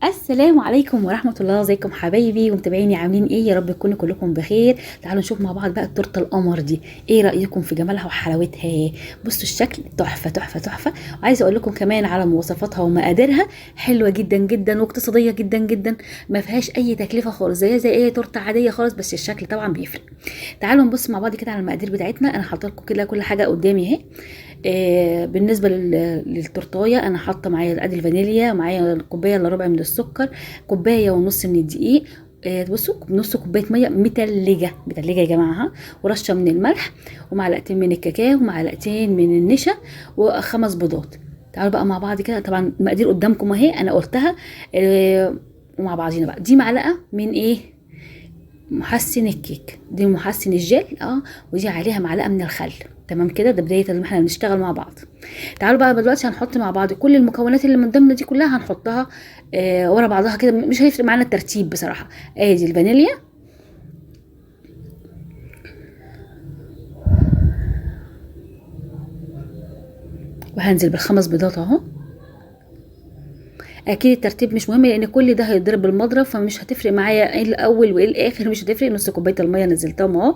السلام عليكم ورحمة الله. ازيكم حبايبي ومتابعيني؟ عاملين ايه؟ يا رب تكونوا كلكم بخير. تعالوا نشوف مع بعض بقى التورته القمر دي. ايه رأيكم في جمالها وحلاوتها؟ بصوا الشكل تحفة تحفة تحفة. وعايزه اقول لكم كمان على مواصفاتها ومقاديرها. حلوة جدا جدا واقتصادية جدا جدا. ما فيهاش اي تكلفة خالص، زي اي تورته عادية خالص، بس الشكل طبعا بيفرق. تعالوا نبص مع بعض كده على المقادير بتاعتنا. انا حاطه لكم كده كل حاجة قدامي اهي. بالنسبه للتورتايه انا حاطه معايا ادي الفانيليا، معايا كوبايه الا ربع من السكر، كوبايه ونص من الدقيق. بصوا نص كوبايه ميه متلجه متلجه يا جماعه ها، ورشه من الملح، ومعلقتين من الكاكاو، ومعلقتين من النشا، وخمس بيضات. تعالوا بقى مع بعض كده. طبعا المقادير قدامكم اهي، انا قلتها. ومع بعضينا بقى. دي معلقه من ايه؟ محسن الكيك، دي محسن الجل ودي عليها معلقه من الخل. تمام كده، ده بدايه ان احنا بنشتغل مع بعض. تعالوا بقى دلوقتي هنحط مع بعض كل المكونات اللي من ضمن دي كلها، هنحطها ورا بعضها كده، مش هيفرق معانا الترتيب بصراحه. ادي الفانيليا، وهنزل بالخمس بيضات اهو. اكيد الترتيب مش مهم لان كل ده هيتضرب بالمضرب، فمش هتفرق معايا ايه الاول وايه الاخر، مش هتفرق. نص كوبايه الميه نزلتهم اهو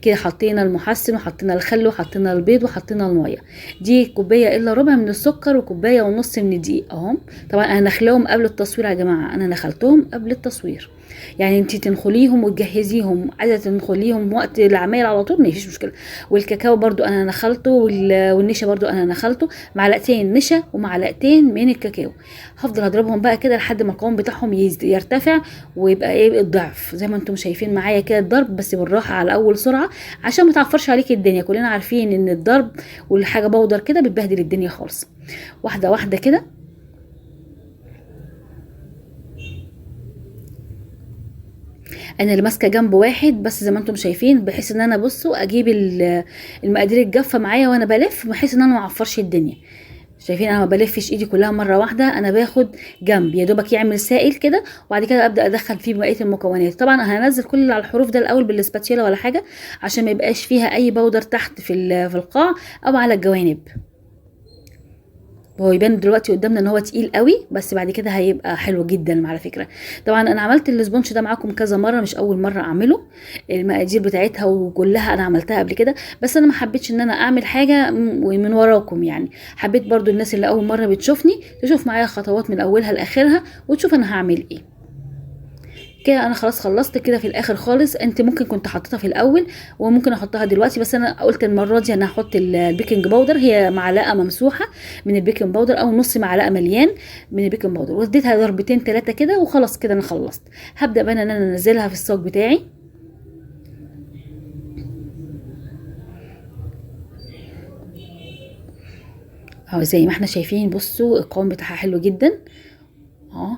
كده. حطينا المحسن وحطينا الخل وحطينا البيض وحطينا الميه. دي كوبايه الا ربع من السكر وكوبايه ونص من الدقيق اهو. طبعا انا نخلاهم قبل التصوير يا جماعه، انا نخلتهم قبل التصوير. يعني انت تنخليهم وتجهزيهم، عايزه تنخليهم وقت العمايل على طول مفيش مشكله. والكاكاو برضو انا نخلته، والنشا برضو انا نخلته. معلقتين نشا ومعلقتين من الكاكاو. هفضل اضربهم بقى كده لحد ما القوام بتاعهم يرتفع ويبقى ايه الضعف، زي ما انتم شايفين معايا كده. الضرب بس بالراحه على اول سرعه عشان ما تعفرش عليك الدنيا. كلنا عارفين ان الضرب والحاجه بودر كده بتبهدل الدنيا خالص. واحده واحده كده. انا اللي ماسكه جنب واحد بس زي ما انتم شايفين، بحيث ان انا بصوا اجيب المقادير الجافه معايا وانا بلف، بحيث ان انا ما اعفرش الدنيا. شايفين انا ما بلفش ايدي كلها مره واحده، انا باخد جنب يا دوبك يعمل سائل كده، وبعد كده ابدا ادخل فيه بقيه المكونات. طبعا هنزل كل اللي على الحروف ده الاول بالسباتيولا ولا حاجه، عشان ما يبقاش فيها اي بودر تحت في القاع او على الجوانب. هو يبان دلوقتي قدامنا ان هو تقيل قوي، بس بعد كده هيبقى حلو جدا على فكره. طبعا انا عملت الاسبونج ده معاكم كذا مره، مش اول مره اعمله. المقادير بتاعتها وكلها انا عملتها قبل كده، بس انا ما حبيتش ان انا اعمل حاجه من وراكم يعني. حبيت برضو الناس اللي اول مره بتشوفني تشوف معايا خطوات من اولها لاخرها، وتشوف انا هعمل ايه. كده انا خلاص خلصت كده في الاخر خالص. انت ممكن كنت حطيتها في الاول وممكن احطها دلوقتي، بس انا قلت المره دي انا هحط البيكنج باودر. هي معلقه ممسوحه من البيكنج باودر او نص معلقه مليان من البيكنج باودر، واديتها ضربتين ثلاثه كده وخلاص. كده انا خلصت. هبدا بقى ان انا انزلها في الصاج بتاعي اهو زي ما احنا شايفين. بصوا القوام بتاعها حلو جدا اهو.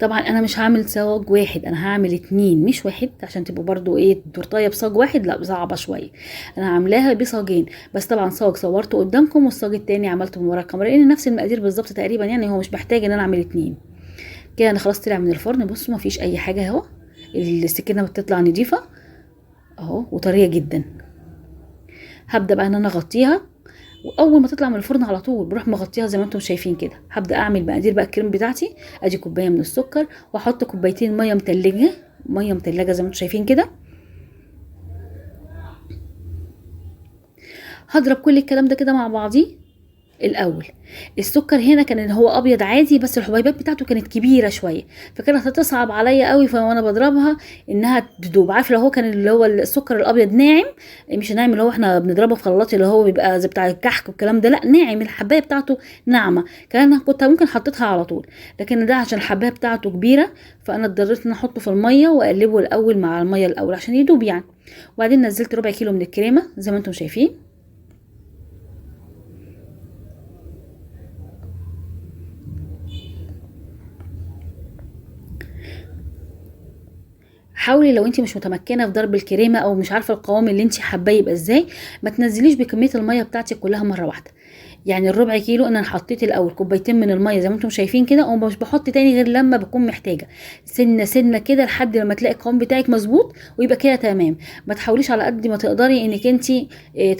طبعا انا مش هعمل صاج واحد، انا هعمل اتنين مش واحد، عشان تبقوا برضو ايه التورتايه بصاج واحد لا صعبه شويه. انا عاملاها بصاجين بس. طبعا صاج صورته قدامكم والصاج التاني عملته من ورا الكاميرا، لان نفس المقادير بالظبط تقريبا، يعني هو مش محتاج ان انا اعمل اتنين. كده انا خلاص طلع من الفرن. بصوا مفيش اي حاجه اهو. السكينه بتطلع نضيفه اهو وطريه جدا. هبدا بقى ان انا اغطيها، واول ما تطلع من الفرن على طول بروح مغطيها زي ما انتم شايفين كده. هبدا اعمل مقادير بقى الكريم بتاعتي. ادي كوبايه من السكر، واحط كوبايتين ميه متلجه، ميه متلجه زي ما انتم شايفين كده. هضرب كل الكلام ده كده مع بعضيه الاول. السكر هنا كان هو ابيض عادي، بس الحبيبات بتاعته كانت كبيره شويه، فكانت هتصعب عليا قوي وانا بضربها انها تدوب. عارف لو هو كان اللي هو السكر الابيض ناعم، مش ناعم اللي هو احنا بنضربه في خلاط اللي هو بيبقى زي بتاع الكحك والكلام ده، لا ناعم الحبايه بتاعته ناعمه، كنت ممكن حطيتها على طول. لكن ده عشان الحبايه بتاعته كبيره، فانا اضطريت ان احطه في الميه واقلبه الاول مع الميه الاول عشان يدوب يعني. وبعدين نزلت ربع كيلو من الكريمه زي ما انتم شايفين. حاولي لو انت مش متمكنه في ضرب الكريمه او مش عارفه القوام اللي انت حباه يبقى ازاي، ما تنزليش بكميه الميه بتاعتك كلها مره واحده. يعني الربع كيلو انا حطيت الاول كوبايتين من الميه زي ما انتم شايفين كده، ومش بحط تاني غير لما بكون محتاجه، سنه سنه كده لحد لما تلاقي القوام بتاعك مظبوط ويبقى كده تمام. ما تحاوليش على قد ما تقدري انك انت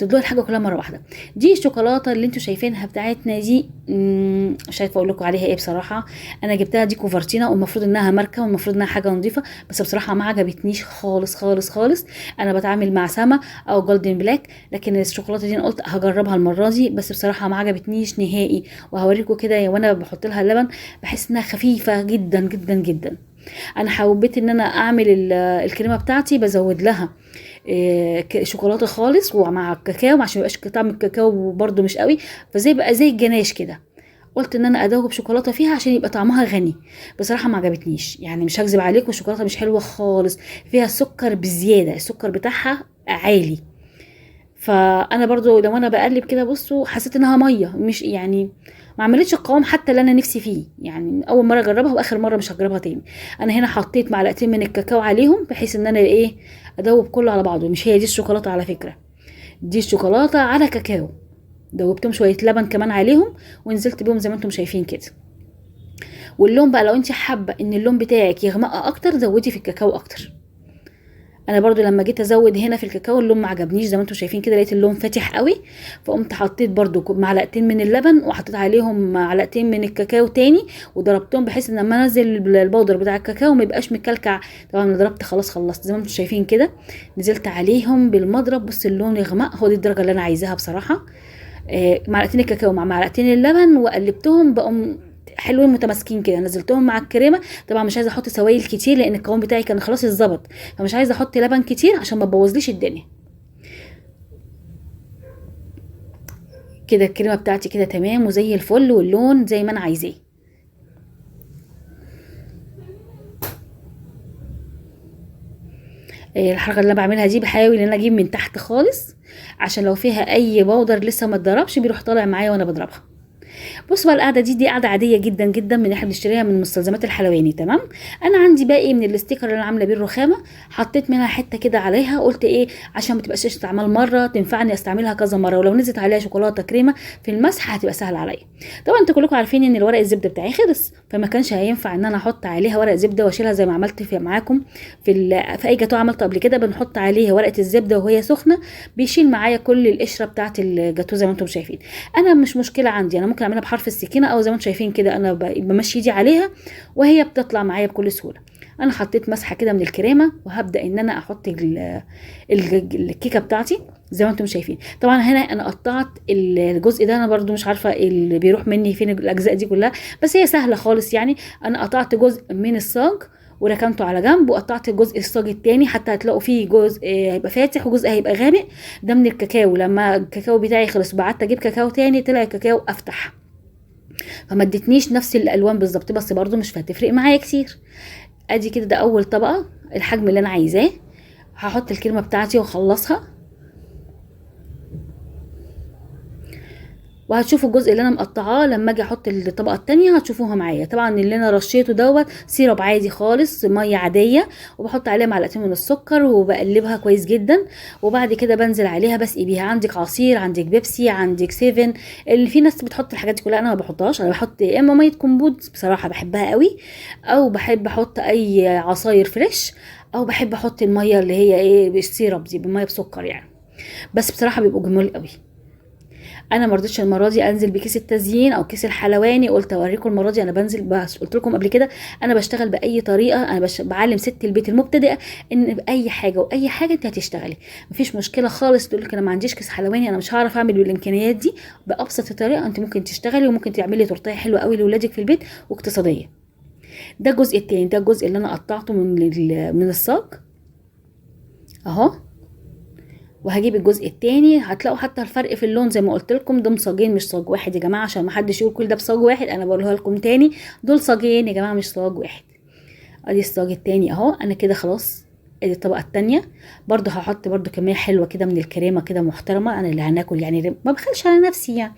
تدلقي الحاجه كلها مره واحده. دي الشوكولاته اللي انتم شايفينها بتاعتنا دي، مش عارفه اقول لكم عليها ايه بصراحه. انا جبتها دي كوفرتينا، والمفروض انها ماركه والمفروض انها حاجه نظيفه، بس بصراحه ما عجبتنيش خالص خالص خالص. انا بتعامل مع سما او جولدن بلاك، لكن الشوكولاته دي انا قلت هجربها المره دي، بس بصراحه ما عجبتنيش نهائي. وهوريكم كده وانا بحط لها اللبن، بحس انها خفيفه جدا جدا جدا. انا حبيت ان انا اعمل الكريمه بتاعتي بزود لها شوكولاته خالص ومع الكاكاو، عشان ميبقاش طعم الكاكاو برده مش قوي، فزي بقى زي الجناش كده. قلت ان انا ادوب شوكولاته فيها عشان يبقى طعمها غني. بصراحه ما عجبتنيش، يعني مش هكذب عليكم، الشوكولاته مش حلوه خالص، فيها سكر بزياده، السكر بتاعها عالي. فانا برضو لو انا بقلب كده بصوا حسيت انها ميه، مش يعني ما عملتش القوام حتى اللي انا نفسي فيه. يعني اول مره اجربها واخر مره مش هجربها تاني. انا هنا حطيت معلقتين من الكاكاو عليهم بحيث ان انا ايه ادوب كله على بعضه. مش هي دي الشوكولاته على فكره، دي الشوكولاته على كاكاو، دوبتهم شويه لبن كمان عليهم ونزلت بيهم زي ما انتم شايفين كده. واللون بقى لو انت حابه ان اللون بتاعك يغمق اكتر زودي في الكاكاو اكتر. انا برضو لما جيت ازود هنا في الكاكاو اللون ما عجبنيش زي ما انتم شايفين كده، لقيت اللون فاتح قوي، فقمت حطيت برضو معلقتين من اللبن وحطيت عليهم معلقتين من الكاكاو تاني، وضربتهم بحيث ان لما انزل البودر بتاع الكاكاو ما يبقاش مكلكع. طبعا انا ضربت خلاص خلصت زي ما انتم شايفين كده، نزلت عليهم بالمضرب. بص اللون يغمق، هو دي الدرجه اللي انا عايزاها بصراحه. معلقتين الكاكاو مع معلقتين اللبن وقلبتهم بقوا حلوين متماسكين كده، نزلتهم مع الكريمه. طبعا مش عايزه احط سوائل كتير لان القوام بتاعي كان خلاص اتظبط، فمش عايزه احط لبن كتير عشان ما تبوظليش الدنيا. كده الكريمه بتاعتي كده تمام وزي الفل، واللون زي ما انا عايزاه. الحركه اللي انا بعملها دي بحاول ان انا اجيب من تحت خالص، عشان لو فيها اي بودر لسه ما اتضربش بيروح طالع معايا وانا بضربها. بصوا بقى القعده دي قعده عاديه جدا جدا من اللي احنا بنشتريها من مستلزمات الحلواني. تمام. انا عندي باقي من الاستيكر اللي انا عامله بيه الرخامه، حطيت منها حته كده عليها، قلت ايه عشان ما تبقاش استعمال مره، تنفعني استعملها كذا مره، ولو نزلت عليها شوكولاته كريمه في المسح هتبقى سهل عليا. طبعا انتوا كلكم عارفين ان الورق الزبده بتاعي خلص، فما كانش هينفع ان انا احط عليها ورق زبده واشيلها زي ما عملت معاكم في اي جاتوه عملته قبل كده. بنحط عليها ورقه الزبده وهي سخنه، بيشيل معايا كل القشره بتاعه الجاتوه زي ما انتم شايفين. انا مش مشكله عندي، انا ممكن اعملها بحرف السكينه او زي ما انتم شايفين كده انا بمشي ايدي عليها وهي بتطلع معايا بكل سهوله. انا حطيت مسحه كده من الكريمه، وهبدا ان انا احط الكيكه بتاعتي زي ما انتم شايفين. طبعا هنا انا قطعت الجزء ده، انا برضو مش عارفه اللي بيروح مني فين الاجزاء دي كلها، بس هي سهله خالص. يعني انا قطعت جزء من الصاج وركنته على جنب، وقطعت الجزء الصاج التاني حتى هتلاقوا فيه جزء هيبقى فاتح وجزء هيبقى غامق، ده من الكاكاو. لما الكاكاو بتاعي خلص بعدت اجيب كاكاو تاني، طلع الكاكاو افتح، فما ادتنيش نفس الالوان بالظبط، بس برضو مش هتفرق معايا كتير. ادي كده ده اول طبقه، الحجم اللي انا عايزاه. هحط الكريمه بتاعتي واخلصها، وهتشوفوا الجزء اللي انا مقطعاه لما اجي احط الطبقه التانية هتشوفوها معايا. طبعا اللي انا رشيته دوت سيرب عادي خالص، ميه عاديه، وبحط عليها معلقتين من السكر وبقلبها كويس جدا. وبعد كده بنزل عليها بسقي بيها. عندك عصير، عندك بيبسي، عندك 7، اللي في ناس بتحط الحاجات دي كلها انا ما بحطهاش. انا بحط يا اما ميه كومبوت بصراحه بحبها قوي، او بحب احط اي عصاير فريش، او بحب احط الميه اللي هي ايه السيرب دي بميه بسكر يعني. بس بصراحه بيبقوا جمال قوي. انا ما رضيتش المره دي انزل بكيس التزيين او كيس الحلواني، قلت اوريكم المره دي انا بنزل بس. قلت لكم قبل كده انا بشتغل باي طريقه، انا بعلم ست البيت المبتدئه ان باي حاجه واي حاجه انت هتشتغلي مفيش مشكله خالص. تقول لك انا ما عنديش كيس حلواني، انا مش هعرف اعمل بالامكانيات دي، بابسط طريقه انت ممكن تشتغلي وممكن تعملي تورتيه حلوه قوي لاولادك في البيت واقتصاديه. ده الجزء التاني، ده الجزء اللي انا قطعته من الصاج اهو. وهجيب الجزء التاني، هتلاقوا حتى الفرق في اللون زي ما قلت لكم، ده صاجين مش صاج واحد يا جماعه، عشان ما حدش يقول كل ده بصاج واحد. انا بقولها لكم تاني، دول صاجين يا جماعه مش صاج واحد. ادي الصاج التاني اهو. انا كده خلاص ادي الطبقه التانية. برضو هحط برضو كميه حلوه كده من الكريمه كده محترمه، انا اللي هناكل يعني ما بخلش على نفسي يعني.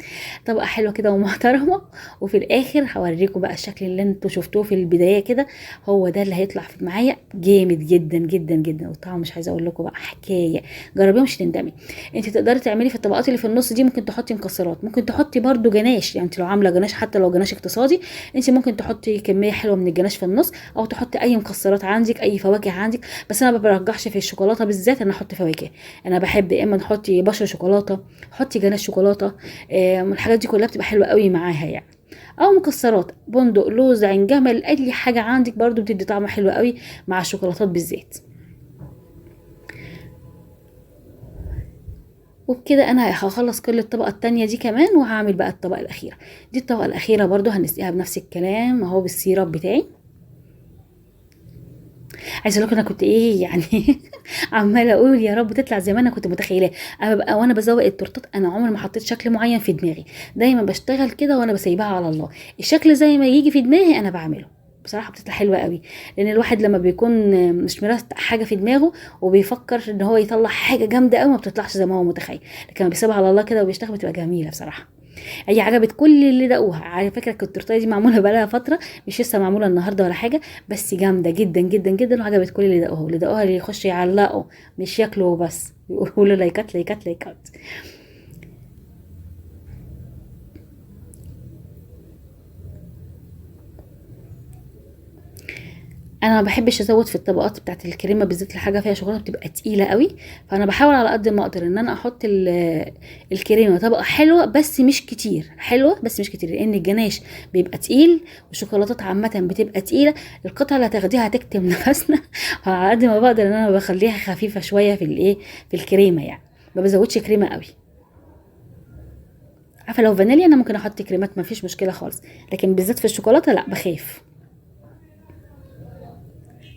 طبقه حلوه كده ومحترمه. وفي الاخر هوريكم بقى الشكل اللي انتوا شفتوه في البدايه كده، هو ده اللي هيطلع معايا جامد جدا جدا جدا. والطعم مش عايزه اقول لكم بقى حكايه، جربيه مش تندمي. انت تقدري تعملي في الطبقات اللي في النص دي، ممكن تحطي مكسرات، ممكن تحطي برضو جناش، يعني انت لو عامله جناش حتى لو جناش اقتصادي انت ممكن تحطي كميه حلوه من الجناش في النص، او تحطي اي مكسرات عندك، اي فواكه عندك. بس انا ما برجحش في الشوكولاته بالذات انا احط فواكه. انا بحب يا اما تحطي بشر شوكولاته، حطي جناش شوكولاته. الحاجات دي كلها بتبقى حلوه قوي معاها يعني. او مكسرات بندق لوز عين جمل، اي حاجه عندك برضو بتدي طعم حلو قوي مع الشوكولاتات بالذات. وبكده انا هخلص كل الطبقه التانية دي كمان، وهعمل بقى الطبقه الاخيره. دي الطبقه الاخيره برضو هنسقيها بنفس الكلام اهو بالسيرب بتاعي. عايزه اقول لك انا كنت ايه يعني عماله اقول يا رب تطلع زي ما انا كنت متخيلاه. انا ببقى وانا بزوق التورتات انا عمري ما حطيت شكل معين في دماغي، دايما بشتغل كده وانا بسيبها على الله، الشكل زي ما يجي في دماغي انا بعمله. بصراحه بتطلع حلوه قوي، لان الواحد لما بيكون مش مرتب حاجه في دماغه وبيفكر ان هو يطلع حاجه جامده قوي ما بتطلعش زي ما هو متخيل، لكن لما بيسيبها على الله كده وبيشتغل بتبقى جميله بصراحه. هي عجبت كل اللي دقوها. على فكره كانت التورتيه دي معموله بقالها فتره، مش لسه معموله النهارده ولا حاجه، بس جامده جدا جدا جدا وعجبت كل اللي دقوها. واللي دقوها اللي يخش يعلقوا مش ياكلوا بس، يقولوا لايكات لايكات لايكات. انا ما بحبش ازود في الطبقات بتاعت الكريمه بالذات، الحاجه فيها شوكولاته بتبقى تقيله قوي. فانا بحاول على قد ما اقدر ان انا احط الكريمه طبقه حلوه بس مش كتير، حلوه بس مش كتير، لان الجناش بيبقى تقيل والشوكولاتات عامه بتبقى تقيله. القطعه اللي هتاخديها هتكتم نفسنا فعلى قد ما بقدر ان انا بخليها خفيفه شويه في الايه، في الكريمه يعني. ما بزودش كريمه قوي. عارفه لو فانيليا انا ممكن احط كريمات ما فيش مشكله خالص، لكن بالذات في الشوكولاته لا بخاف.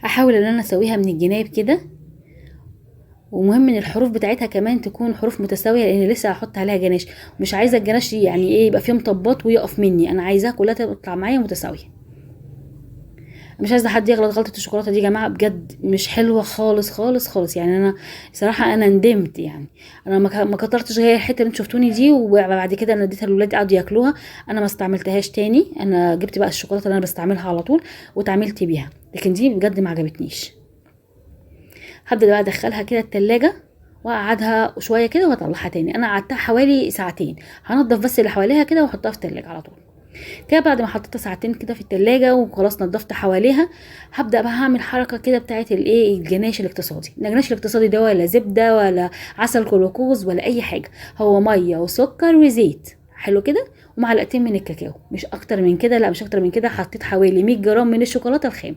هحاول ان انا اسويها من الجناب كده، ومهم ان الحروف بتاعتها كمان تكون حروف متساويه، لان لسه هحط عليها جناش. مش عايزه الجناش يعني ايه يبقى فيه مطبات ويقف مني، انا عايزاها كلها تطلع معايا متساويه. مش عايزه حد يغلط غلطه الشوكولاته دي يا جماعه، بجد مش حلوه خالص خالص خالص يعني. انا صراحه انا ندمت يعني، انا ما كترتش غير الحته اللي انتوا شفتوني دي، وبعد كده انا اديتها للولاد قعدوا ياكلوها. انا ما استعملتهاش تاني، انا جبت بقى الشوكولاته اللي انا بستعملها على طول وتعاملت بيها، لكن دي بجد ما عجبتنيش. هبدا بقى ادخلها كده التلاجة واقعدها شويه كده واطلعها تاني. انا قعدتها حوالي ساعتين، هنضف بس اللي حواليها كده واحطها في التلاجة على طول. كده بعد ما حطيتها ساعتين كده في التلاجة وخلاص نضفت حواليها، هبدا بقى هعمل حركه كده بتاعت الايه، الجناش الاقتصادي. الجناش الاقتصادي ده ولا زبده ولا عسل كلوكوز ولا اي حاجه، هو ميه وسكر وزيت حلو كده ومعلقتين من الكاكاو، مش اكتر من كده، لا مش اكتر من كده. حطيت حوالي 100 جرام من الشوكولاته الخام.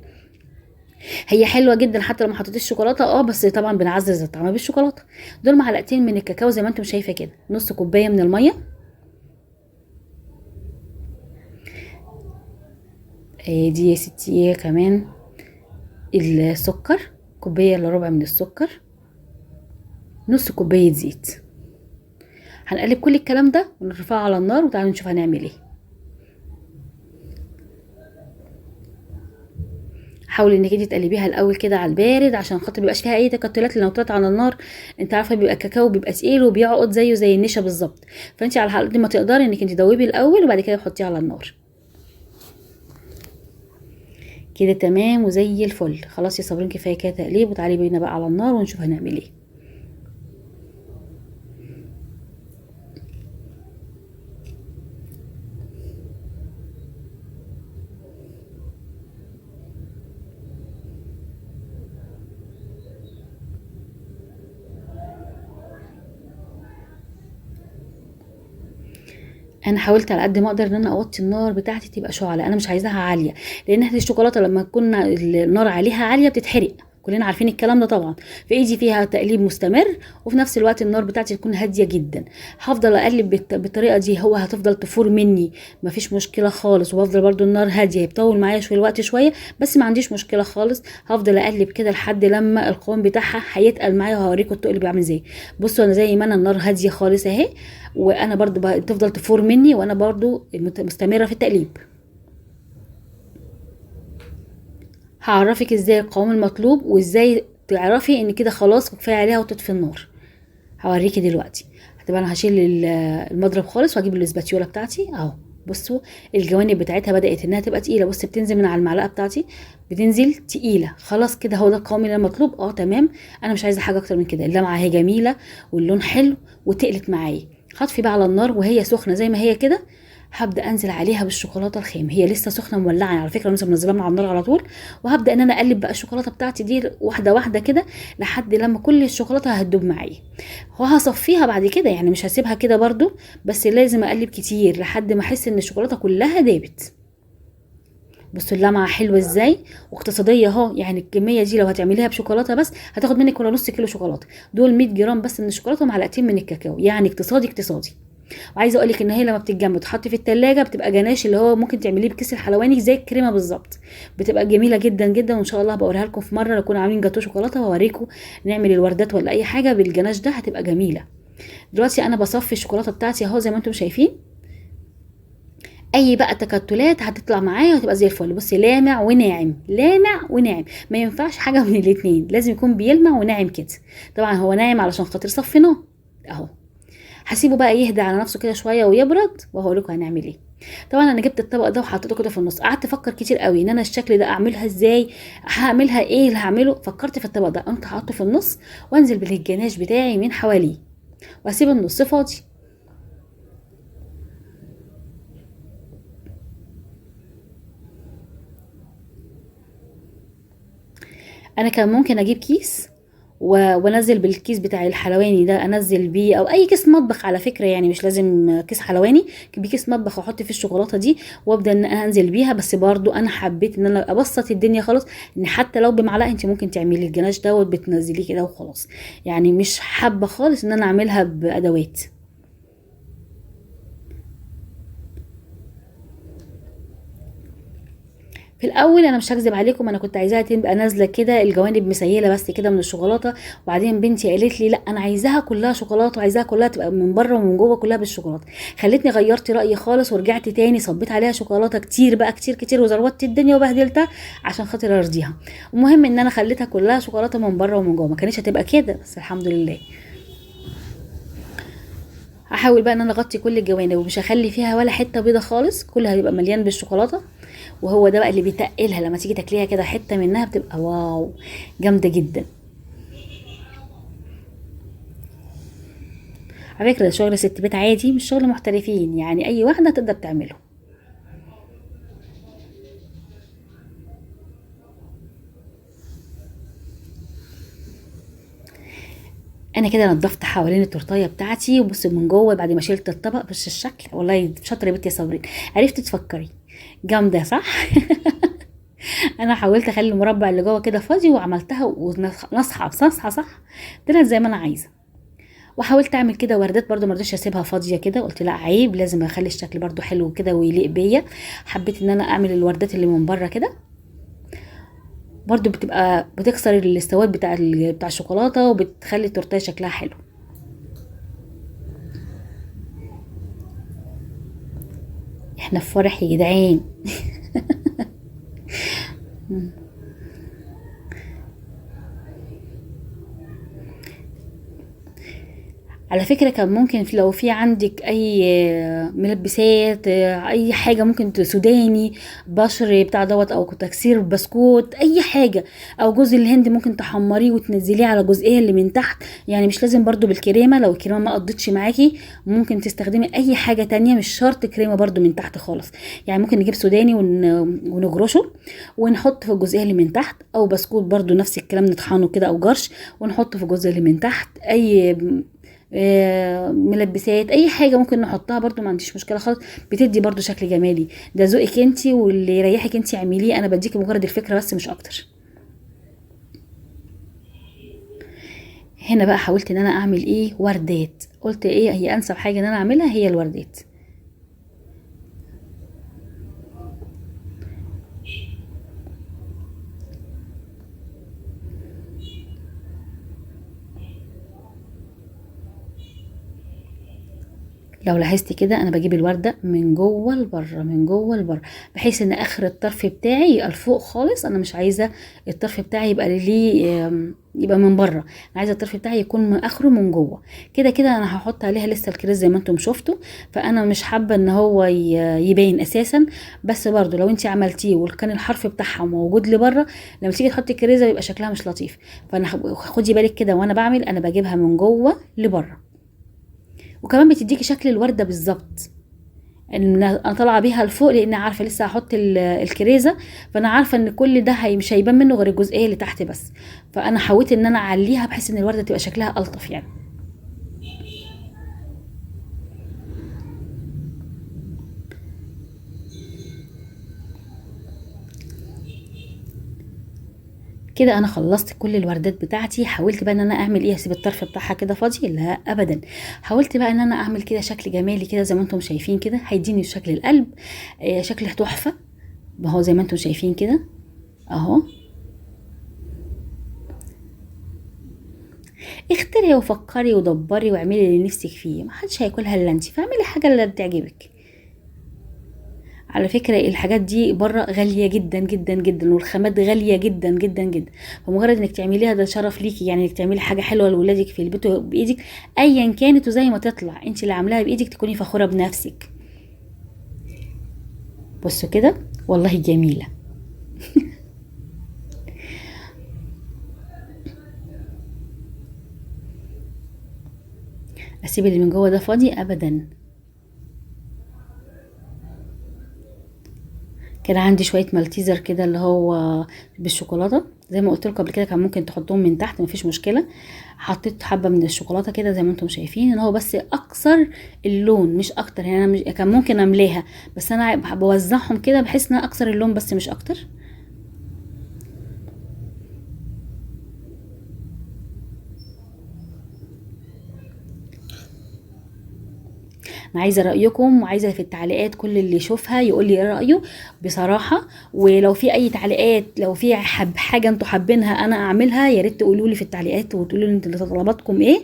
هي حلوه جدا حتى لو ما حطيتش شوكولاته، بس طبعا بنعزز الطعم بالشوكولاته. دول معلقتين من الكاكاو زي ما انتم شايفه كده، نص كوبايه من الميه. دي يا ستي كمان السكر، كوبايه الا ربع من السكر، نص كوبايه زيت. هنقلب كل الكلام ده ونرفعه على النار وتعالوا نشوف هنعمل ايه. حاولي انك انت تقلبيها الاول كده على البارد عشان خاطر ميبقاش فيها اي تكتلات، لان لو طلعت على النار انت عارفه بيبقى الكاكاو بيبقى تقيل وبيعقد زيه زي النشا بالظبط. فانت على قد ما تقدري انك انت دوبي الاول وبعد كده تحطيه على النار. كده تمام وزي الفل. خلاص يا صابرين كفايه كده تقليب، وتعالي بينا بقى على النار ونشوف هنعمل ايه. انا حاولت على قد ما اقدر ان انا اوطي النار بتاعتي تبقى شعله، انا مش عايزاها عاليه، لان احنا الشوكولاته لما تكون النار عليها عاليه بتتحرق، كلنا عارفين الكلام ده طبعا. في ايدي فيها تقليب مستمر، وفي نفس الوقت النار بتاعتي تكون هاديه جدا. هفضل اقلب بالطريقه دي، هو هتفضل تفور مني مفيش مشكله خالص، وبفضل برضو النار هاديه، يطول معايا شويه الوقت شويه بس ما عنديش مشكله خالص. هفضل اقلب كده لحد لما القوام بتاعها هيتقل معايا، وهوريكم التقل بيعمل ازاي. بصوا انا زي ما انا النار هاديه خالص اهي، وانا برضو تفضل تفور مني وانا برضو مستمره في التقليب. هعرفك ازاي القوام المطلوب وازاي تعرفي ان كده خلاص كفايه عليها وتطفي النار. هوريكي دلوقتي. هتبقى انا هشيل المضرب خالص واجيب الاسباتيولا بتاعتي اهو. بصوا الجوانب بتاعتها بدات انها تبقى تقيله. بصي بتنزل من على المعلقه بتاعتي، بتنزل تقيله خلاص كده. هو ده القوام اللي المطلوب. تمام. انا مش عايزه حاجه اكتر من كده. اللمعه اهي جميله واللون حلو وتقلت معايا. هطفي بقى على النار وهي سخنه زي ما هي كده. هبدا انزل عليها بالشوكولاته الخام. هي لسه سخنه مولعه على فكره، لسه منزلها من على النار على طول. وهبدا ان انا اقلب بقى الشوكولاته بتاعتي دي واحده واحده كده لحد لما كل الشوكولاته هتدوب معايا. وهصفيها بعد كده، يعني مش هسيبها كده برضو، بس لازم اقلب كتير لحد ما احس ان الشوكولاته كلها دابت. بصوا اللمعه حلوه ازاي واقتصاديه اهو. يعني الكميه دي لو هتعمليها بشوكولاته بس هتاخد منك ولا نص كيلو شوكولاته. دول 100 جرام بس من الشوكولاته ومعلقتين من الكاكاو، يعني اقتصادي اقتصادي. وعايزه اقول لك ان هي لما بتتجمد وتحط في التلاجة بتبقى جناش، اللي هو ممكن تعمليه بكيس الحلواني زي الكريمه بالظبط. بتبقى جميله جدا جدا، وان شاء الله بوريها لكم في مره لو كنا عاملين جاتو شوكولاته وهوريكم نعمل الوردات ولا اي حاجه بالجناش ده، هتبقى جميله. دلوقتي انا بصفي الشوكولاته بتاعتي اهو زي ما انتم شايفين. اي بقى تكتلات هتطلع معايا وتبقى زي الفل. بصي لامع وناعم، لامع وناعم، ما ينفعش حاجه من الاتنين، لازم يكون بيلمع وناعم كده. طبعا هو ناعم علشان خاطر صفيناه اهو. هسيبه بقى يهدى على نفسه كده شويه ويبرد وهقول لكم هنعمل ايه. طبعا انا جبت الطبق ده وحطيته كده في النص. قعدت افكر كتير قوي ان انا الشكل ده اعملها ازاي، هعملها ايه اللي هعمله. فكرت في الطبق ده، قمت حاطه في النص وانزل بالجناش بتاعي من حواليه واسيب النص فاضي. انا كان ممكن اجيب كيس وانزل بالكيس بتاع الحلواني ده، انزل بيه او اي كيس مطبخ على فكره، يعني مش لازم كيس حلواني. بكيس مطبخ واحط فيه الشوكولاته دي وابدا ان انا انزل بيها. بس برضو انا حبيت ان انا ابسط الدنيا خالص، ان حتى لو بمعلقه انت ممكن تعملي الجناش دوت بتنزليه كده وخلاص. يعني مش حابه خالص ان انا اعملها بادوات. في الاول انا مش هكذب عليكم، انا كنت عايزاها تبقى نازله كده الجوانب مسيله بس كده من الشوكولاته. وبعدين بنتي قالت لي لا انا عايزاها كلها شوكولاته، وعايزاها كلها تبقى من بره ومن جوه كلها بالشوكولاته. خلتني غيرت رايي خالص ورجعت تاني صبيت عليها شوكولاته كتير بقى، كتير كتير، وزروت الدنيا وبهدلتها عشان خاطر ارضيها. المهم ان انا خليتها كلها شوكولاته من بره ومن جوه. ما كانتش هتبقى كده بس الحمد لله. هحاول بقى ان انا اغطي كل الجوانب ومش هخلي فيها ولا حته بيضه خالص، كلها هيبقى مليان بالشوكولاته. وهو ده بقى اللي بيتقلها، لما تيجي تاكليها كده حته منها بتبقى واو، جامده جدا. على فكره ده شغل ست بيت عادي، مش شغل محترفين، يعني اي واحده تقدر تعمله. انا كده نضفت حوالين التورتايه بتاعتي وبص من جوه بعد ما شلت الطبق. بص الشكل، والله شاطره يا بنتي يا صابرين، عرفتي تفكري. جامده صح. انا حاولت اخلي المربع اللي جوه كده فاضي وعملتها ونصحى صح صح، طلعت زي ما انا عايزه. وحاولت اعمل كده وردات برضو، مرضيش اسيبها فاضيه كده، قلت لا عيب، لازم اخلي الشكل برضو حلو كده ويليق بيا. حبيت ان انا اعمل الوردات اللي من بره كده، برضو بتبقى بتكسر السواد بتاع الشوكولاته وبتخلي التورتيه شكلها حلو. احنا في فرح يا جدعان. على فكرة كان ممكن لو في عندك اي ملبسات، اي حاجة ممكن سوداني، بشر بتاع دوت، او تكسير بسكوت، اي حاجة، او جوز الهند ممكن تحمريه وتنزليه على الجزئية اللي من تحت. يعني مش لازم برضو بالكريمة، لو الكريمة ما قضتش معاكي ممكن تستخدمي اي حاجة تانية، مش شرط كريمة برضو من تحت خالص. يعني ممكن نجيب سوداني ونجرشه ونحط في الجزئية اللي من تحت، او بسكوت برضو نفس الكلام نطحنه كده او جرش ونحطه في الجزء اللي من تحت. اي ملبسات اي حاجه ممكن نحطها برضو، ما عنديش مشكله خالص، بتدي برضو شكل جمالي. ده ذوقك انتي واللي يريحك انتي اعمليه، انا بديكي مجرد الفكره بس مش اكتر. هنا بقى حاولت ان انا اعمل ايه، وردات. قلت ايه هي انسب حاجه ان انا اعملها، هي الوردات. لو لاحظتي كده انا بجيب الورده من جوه لبره من جوه لبره، بحيث ان اخر الطرف بتاعي يبقى لفوق خالص. انا مش عايزه الطرف بتاعي يبقى ليه يبقى من بره، انا عايزه الطرف بتاعي يكون من اخره من جوه. كده كده انا هحط عليها لسه الكريز زي ما انتم شفتوا، فانا مش حابه ان هو يبين اساسا. بس برضو لو انت عملتيه وكان الحرف بتاعها موجود لبره، لما تيجي تحطي الكريزه بيبقى شكلها مش لطيف. فانا خدي بالك كده وانا بعمل، انا بجيبها من جوه لبره. وكمان بتديكي شكل الورده بالظبط. انا طالعه بيها لفوق لان عارفه لسه هحط الكريزه، فانا عارفه ان كل ده مش هيبان منه غير الجزئيه اللي تحت بس. فانا حاولت ان انا اعليها بحيث ان الورده تبقى شكلها الطف يعني. كده انا خلصت كل الوردات بتاعتي. حاولت بقى ان انا اعمل ايه، اسيب الطرف بتاعها كده فاضي؟ لا ابدا. حاولت بقى ان انا اعمل كده شكل جمالي كده زي ما انتم شايفين كده، هيديني شكل القلب، شكل تحفه. اهو زي ما انتم شايفين كده اهو. اخترعي وفكري ودبري واعملي اللي نفسك فيه، محدش هياكلها الا انت، فاعملي حاجه اللي تعجبك. على فكرة الحاجات دي بره غالية جدا جدا جدا، والخامات غالية جدا جدا جدا. فمجرد انك تعمليها ده شرف ليكي، يعني انك تعملي حاجة حلوة لولادك في البيت بايدك ايا كانت، وزي ما تطلع انت اللي عاملاها بايدك تكوني فخورة بنفسك. بصوا كده والله جميلة. اسيب اللي من جوه ده فاضي ابدا. كان عندي شويه مالتيزر كده اللي هو بالشوكولاته، زي ما قلت لكم قبل كده كان ممكن تحطوهم من تحت مفيش مشكله. حطيت حبه من الشوكولاته كده زي ما انتم شايفين، ان هو بس اكثر اللون مش اكتر. يعني انا مش كان ممكن املاها، بس انا بوزعهم كده بحيث ان انا اكثر اللون بس مش اكتر. انا عايزه رايكم، وعايزه في التعليقات كل اللي يشوفها يقول لي ايه رايه بصراحه. ولو في اي تعليقات، لو في حاجه انتوا حابينها انا اعملها، يا ريت تقولوا لي في التعليقات وتقولوا لي انتوا طلباتكم ايه.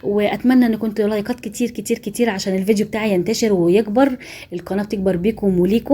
واتمنى ان كنتوا لايكات كتير كتير كتير عشان الفيديو بتاعي ينتشر ويكبر، القناه بتكبر بيكم وليكم.